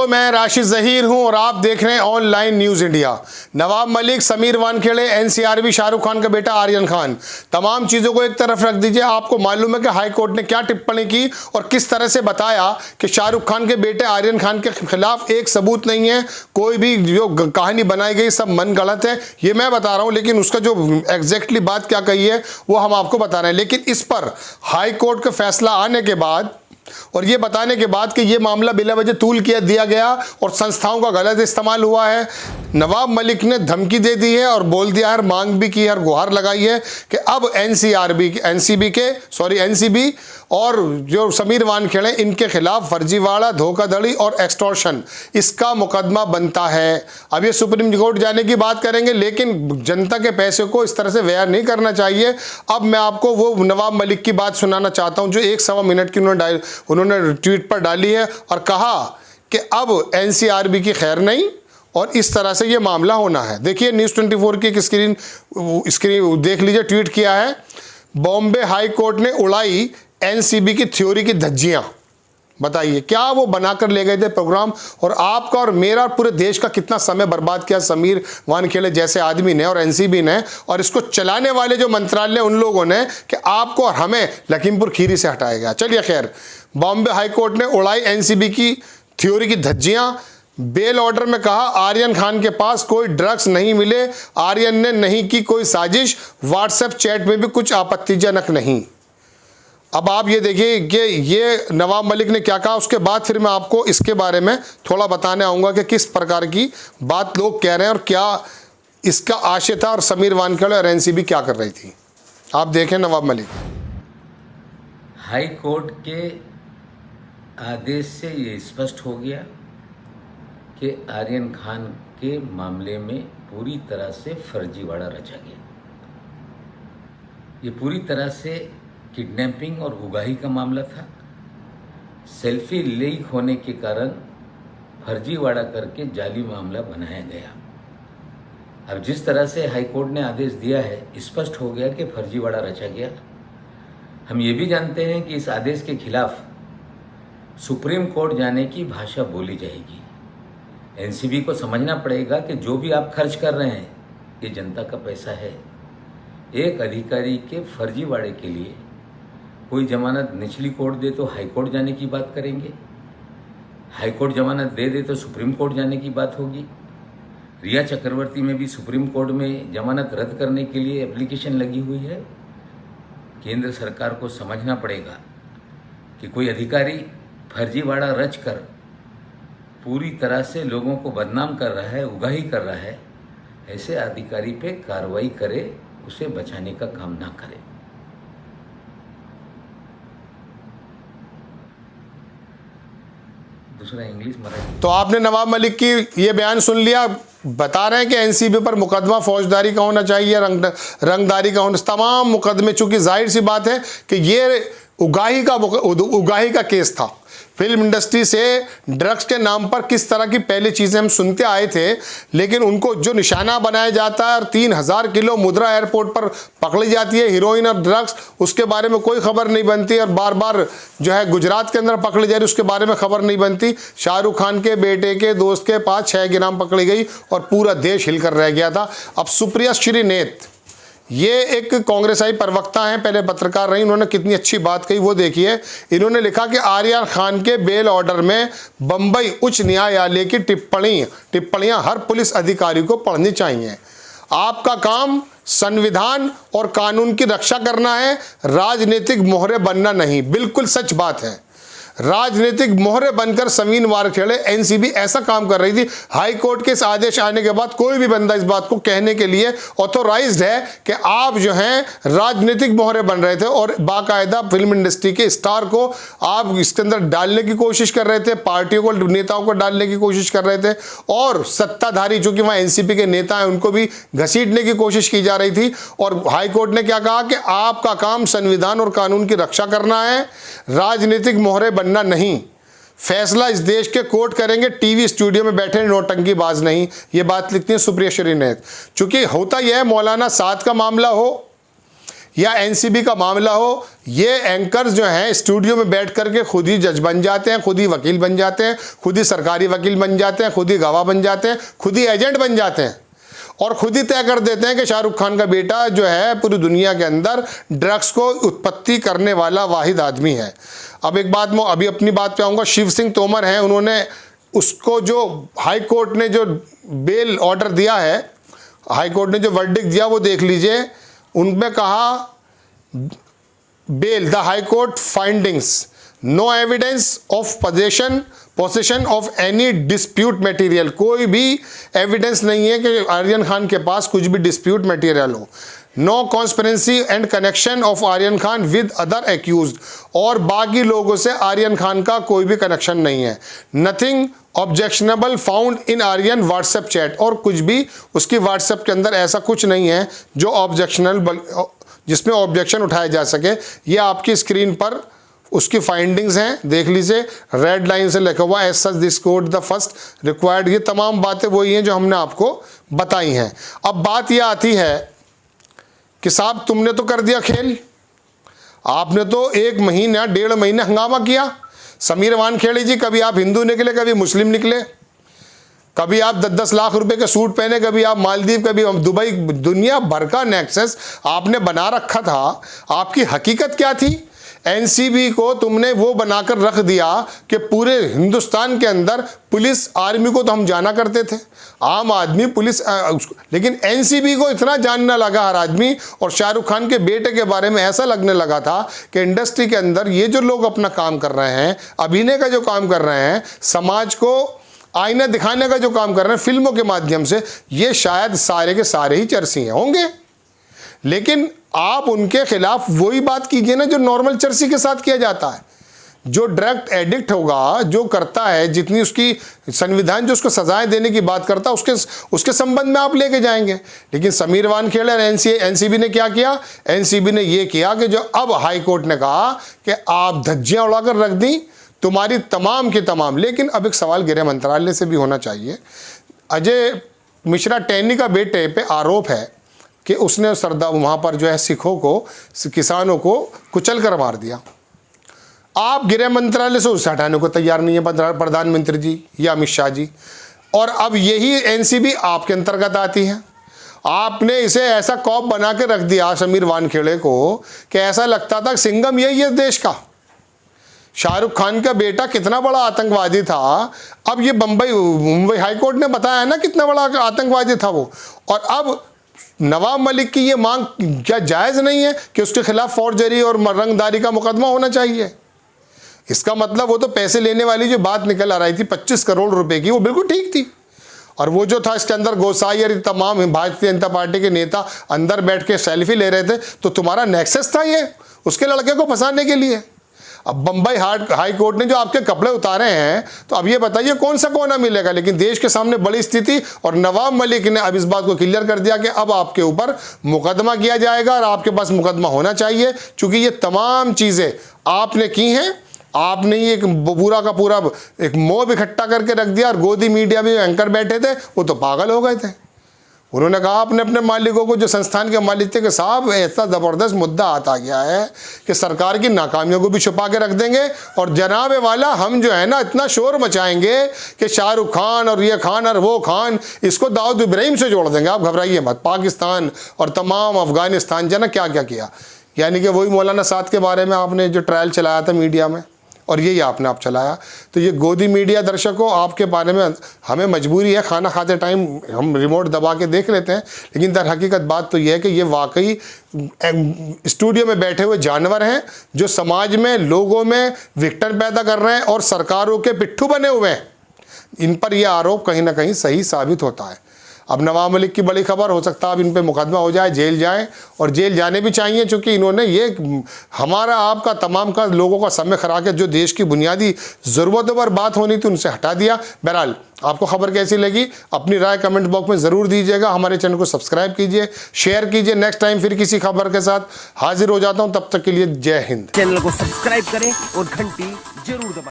दोस्तों, मैं राशिद ज़हीर हूं और आप देख रहे हैं online news India. Nawab Malik, Sameer Wankhede, NCRB, Shahrukh Khan का बेटा आर्यन खान, तमाम चीज़ों को एक तरफ रख दीजिए। आपको मालूम है कि हाई कोर्ट ने क्या टिप्पणी की और किस तरह से बताया कि शाहरुख खान के बेटे आर्यन खान के खिलाफ एक सबूत नहीं है, कोई भी जो कहानी बनाई गई सब मन गलत है, ये मैं बता रहा हूँ। लेकिन उसका जो एग्जैक्टली बात क्या कही है वो हम आपको बता रहे हैं। लेकिन इस पर हाई कोर्ट का फैसला आने के बाद और ये बताने के बाद कि ये मामला बिला वजह तूल किया दिया गया और संस्थाओं का गलत इस्तेमाल हुआ है, नवाब मलिक ने धमकी दे दी है और बोल दिया है, मांग भी की है और गुहार लगाई है कि अब एनसीबी और जो समीर वानखेड़े इनके खिलाफ फर्जीवाड़ा, धोखाधड़ी और एक्सटॉर्शन इसका मुकदमा बनता है। अब ये सुप्रीम कोर्ट जाने की बात करेंगे, लेकिन जनता के पैसे को इस तरह से व्यय नहीं करना चाहिए। अब मैं आपको वो नवाब मलिक की बात सुनाना चाहता हूं जो 1-1.25 मिनट की उन्होंने ट्वीट पर डाली है और कहा कि अब एनसीआरबी की खैर नहीं और इस तरह से ये मामला होना है। देखिए न्यूज़ 24 की एक स्क्रीन देख लीजिए, ट्वीट किया है, बॉम्बे हाई कोर्ट ने उड़ाई एनसीबी की थ्योरी की धज्जियां। बताइए क्या वो बनाकर ले गए थे प्रोग्राम, और आपका और मेरा और पूरे देश का कितना समय बर्बाद किया समीर वानखेड़े जैसे आदमी ने और एनसीबी ने, और इसको चलाने वाले जो मंत्रालय उन लोगों ने कि आपको और हमें लखीमपुर खीरी से हटाया गया। चलिए खैर, बॉम्बे हाई कोर्ट ने उड़ाई एनसीबी की थ्योरी की धज्जियां। बेल ऑर्डर में कहा आर्यन खान के पास कोई ड्रग्स नहीं मिले, आर्यन ने नहीं की कोई साजिश, व्हाट्सएप चैट में भी कुछ आपत्तिजनक नहीं। अब आप ये देखिए कि ये नवाब मलिक ने क्या कहा, उसके बाद फिर मैं आपको इसके बारे में थोड़ा बताने आऊँगा कि किस प्रकार की बात लोग कह रहे हैं और क्या इसका आशय था और समीर वानखेड़े और एनसीबी क्या कर रही थी। आप देखें नवाब मलिक। हाई कोर्ट के आदेश से ये स्पष्ट हो गया कि आर्यन खान के मामले में पूरी तरह से फर्जीवाड़ा रचा गया। ये पूरी तरह से किडनैपिंग और उगाही का मामला था। सेल्फी लीक होने के कारण फर्जीवाड़ा करके जाली मामला बनाया गया। अब जिस तरह से हाई कोर्ट ने आदेश दिया है, स्पष्ट हो गया कि फर्जीवाड़ा रचा गया। हम ये भी जानते हैं कि इस आदेश के खिलाफ सुप्रीम कोर्ट जाने की भाषा बोली जाएगी। एनसीबी को समझना पड़ेगा कि जो भी आप खर्च कर रहे हैं ये जनता का पैसा है। एक अधिकारी के फर्जीवाड़े के लिए कोई जमानत निचली कोर्ट दे तो हाई कोर्ट जाने की बात करेंगे, हाई कोर्ट जमानत दे तो सुप्रीम कोर्ट जाने की बात होगी। रिया चक्रवर्ती में भी सुप्रीम कोर्ट में जमानत रद्द करने के लिए एप्लीकेशन लगी हुई है। केंद्र सरकार को समझना पड़ेगा कि कोई अधिकारी फर्जीवाड़ा रच कर पूरी तरह से लोगों को बदनाम कर रहा है, उगाही कर रहा है, ऐसे अधिकारी पे कार्रवाई करे, उसे बचाने का काम ना करे। दूसरा इंग्लिश मराठी। तो आपने नवाब मलिक की ये बयान सुन लिया, बता रहे हैं कि एनसीबी पर मुकदमा फौजदारी का होना चाहिए, रंगदारी का होना, तमाम मुकदमे, चूंकि जाहिर सी बात है कि ये उगाही का केस था। फिल्म इंडस्ट्री से ड्रग्स के नाम पर किस तरह की पहले चीज़ें हम सुनते आए थे, लेकिन उनको जो निशाना बनाया जाता है और 3000 किलो मुद्रा एयरपोर्ट पर पकड़ी जाती है, हीरोइन और ड्रग्स, उसके बारे में कोई खबर नहीं बनती, और बार बार जो है गुजरात के अंदर पकड़ी जा रही उसके बारे में खबर नहीं बनती। शाहरुख खान के बेटे के दोस्त के पास 6 ग्राम पकड़ी गई और पूरा देश हिलकर रह गया था। अब सुप्रिया श्रीनेत, ये एक कांग्रेसाई प्रवक्ता हैं, पहले पत्रकार रही, उन्होंने कितनी अच्छी बात कही वो देखिए। इन्होंने लिखा कि आर्यन खान के बेल ऑर्डर में बंबई उच्च न्यायालय की टिप्पणियां हर पुलिस अधिकारी को पढ़नी चाहिए। आपका काम संविधान और कानून की रक्षा करना है, राजनीतिक मोहरे बनना नहीं। बिल्कुल सच बात है, राजनीतिक मोहरे बनकर समीर वानखेड़े एनसीबी ऐसा काम कर रही थी। हाई कोर्ट के इस आदेश आने के बाद कोई भी बंदा इस बात को कहने के लिए ऑथोराइज्ड है कि आप जो हैं राजनीतिक मोहरे बन रहे थे और बाकायदा फिल्म इंडस्ट्री के स्टार को आप इसके अंदर डालने की कोशिश कर रहे थे, पार्टियों को, नेताओं को डालने की कोशिश कर रहे थे, और सत्ताधारी जो कि वहाँ एनसीपी के नेता हैं उनको भी घसीटने की कोशिश की जा रही थी। और हाई कोर्ट ने क्या कहा कि आपका काम संविधान और कानून की रक्षा करना है, राजनीतिक मोहरे बनना नहीं। फैसला इस देश के कोर्ट करेंगे, टीवी स्टूडियो में बैठे नौटंकीबाज नहीं। ये बात लिखती है सुप्रिया श्रीनेत। चूंकि होता यह है, मौलाना साद का मामला हो या एनसीबी का मामला हो, ये एंकर्स जो हैं स्टूडियो में बैठ करके खुद ही जज बन जाते हैं, खुद ही वकील बन जाते हैं, खुद ही सरकारी वकील बन जाते हैं, खुद ही गवाह बन जाते हैं, खुद ही एजेंट बन जाते हैं और खुद ही तय कर देते हैं कि शाहरुख खान का बेटा जो है पूरी दुनिया के अंदर ड्रग्स को उत्पत्ति करने वाला वाहिद आदमी है। अब एक बात मैं अभी अपनी बात पे आऊँगा। शिव सिंह तोमर हैं, उन्होंने उसको जो हाई कोर्ट ने जो बेल ऑर्डर दिया है, हाई कोर्ट ने जो वर्डिक्ट दिया वो देख लीजिए। उनमें कहा bail the high court findings no evidence of possession of any dispute material. कोई भी एविडेंस नहीं है कि आर्यन खान के पास कुछ भी डिस्प्यूट मटेरियल हो। No conspiracy and connection of Aryan Khan with other accused, और बाकी लोगों से आर्यन खान का कोई भी कनेक्शन नहीं है। Nothing objectionable found in Aryan WhatsApp chat, और कुछ भी उसकी व्हाट्सएप के अंदर ऐसा कुछ नहीं है जो ऑब्जेक्शनल जिसमें ऑब्जेक्शन उठाया जा सके। ये आपकी स्क्रीन पर उसकी फाइंडिंग्स हैं, देख लीजिए। रेड लाइन से लिखा हुआ as such this court the first required. ये तमाम बातें वही हैं जो हमने आपको बताई हैं। अब बात यह आती है कि साहब तुमने तो कर दिया खेल, आपने तो 1 महीना 1.5 महीने हंगामा किया। समीर वानखेड़े जी, कभी आप हिंदू निकले, कभी मुस्लिम निकले, कभी आप 10-10 लाख रुपए के सूट पहने, कभी आप मालदीव, कभी दुबई, दुनिया भर का नेक्सस आपने बना रखा था। आपकी हकीकत क्या थी? एनसीबी को तुमने वो बनाकर रख दिया कि पूरे हिंदुस्तान के अंदर पुलिस आर्मी को तो हम जाना करते थे, आम आदमी पुलिस, लेकिन एनसीबी को इतना जानने लगा हर आदमी, और शाहरुख खान के बेटे के बारे में ऐसा लगने लगा था कि इंडस्ट्री के अंदर ये जो लोग अपना काम कर रहे हैं, अभिनय का जो काम कर रहे हैं, समाज को आईना दिखाने का जो काम कर रहे हैं फिल्मों के माध्यम से, ये शायद सारे के सारे ही चर्सी होंगे। लेकिन आप उनके खिलाफ वही बात कीजिए ना जो नॉर्मल चर्सी के साथ किया जाता है। जो ड्रग एडिक्ट होगा, जो करता है, जितनी उसकी संविधान जो उसको सजाएं देने की बात करता है, उसके संबंध में आप लेके जाएंगे। लेकिन समीर वानखेड़े और एनसीबी ने क्या किया? एनसीबी ने ये किया कि जो अब हाई कोर्ट ने कहा कि आप धज्जियां उड़ाकर रख दी तुम्हारी तमाम की तमाम। लेकिन अब एक सवाल गृह मंत्रालय से भी होना चाहिए। अजय मिश्रा टैनी का बेटे पे आरोप है कि उसने सरदार वहाँ पर जो है सिखों को, किसानों को कुचल कर मार दिया। आप गृह मंत्रालय से उसे हटाने को तैयार नहीं है प्रधानमंत्री जी या अमित शाह जी, और अब यही एनसीबी आपके अंतर्गत आती है। आपने इसे ऐसा कॉप बना के रख दिया समीर वानखेड़े को कि ऐसा लगता था सिंघम यही है देश का। शाहरुख खान का बेटा कितना बड़ा आतंकवादी था, अब ये मुंबई हाई कोर्ट ने बताया ना कितना बड़ा आतंकवादी था वो। और अब नवाब मलिक की ये मांग क्या जायज़ नहीं है कि उसके खिलाफ फौजदारी और रंगदारी का मुकदमा होना चाहिए? इसका मतलब वो तो पैसे लेने वाली जो बात निकल आ रही थी 25 करोड़ रुपए की, वो बिल्कुल ठीक थी। और वो जो था इसके अंदर गोसाई और तमाम भारतीय जनता पार्टी के नेता अंदर बैठ के सेल्फी ले रहे थे, तो तुम्हारा नेक्सस था ये उसके लड़के को फंसाने के लिए। अब बम्बई हाई कोर्ट ने जो आपके कपड़े उतारे हैं, तो अब ये बताइए कौन सा कोना मिलेगा। लेकिन देश के सामने बड़ी स्थिति, और नवाब मलिक ने अब इस बात को क्लियर कर दिया कि अब आपके ऊपर मुकदमा किया जाएगा और आपके पास मुकदमा होना चाहिए, क्योंकि ये तमाम चीज़ें आपने की हैं। आपने ये एक पूरा का पूरा एक मोब इकट्ठा करके रख दिया, और गोदी मीडिया में एंकर बैठे थे वो तो पागल हो गए थे। उन्होंने कहा अपने मालिकों को, जो संस्थान के मालिक थे, कि साहब ऐसा ज़बरदस्त मुद्दा आता गया है कि सरकार की नाकामियों को भी छुपा के रख देंगे, और जनाब वाला हम जो है ना इतना शोर मचाएंगे कि शाहरुख खान और ये खान और वो खान, इसको दाऊद इब्राहिम से जोड़ देंगे। आप घबराइए मत। पाकिस्तान और तमाम अफगानिस्तान जना क्या क्या किया, यानी कि वही मौलाना साद के बारे में आपने जो ट्रायल चलाया था मीडिया में, और यही आपने आप चलाया। तो ये गोदी मीडिया दर्शकों, आपके बारे में हमें मजबूरी है, खाना खाते टाइम हम रिमोट दबा के देख लेते हैं, लेकिन दर हकीकत बात तो ये है कि ये वाकई स्टूडियो में बैठे हुए जानवर हैं जो समाज में, लोगों में विघटन पैदा कर रहे हैं और सरकारों के पिट्ठू बने हुए हैं। इन पर यह आरोप कहीं ना कहीं सही साबित होता है। अब नवाब मलिक की बड़ी खबर, हो सकता है अब इन पे मुकदमा हो जाए, जेल जाएं, और जेल जाने भी चाहिए, क्योंकि इन्होंने ये हमारा आपका तमाम का लोगों का समय खरा के जो देश की बुनियादी ज़रूरतों पर बात होनी थी उनसे हटा दिया। बहरहाल आपको खबर कैसी लगी अपनी राय कमेंट बॉक्स में ज़रूर दीजिएगा। हमारे चैनल को सब्सक्राइब कीजिए, शेयर कीजिए। नेक्स्ट टाइम फिर किसी खबर के साथ हाजिर हो जाता हूँ, तब तक के लिए जय हिंद। चैनल को सब्सक्राइब करें और घंटी जरूर दबाएं।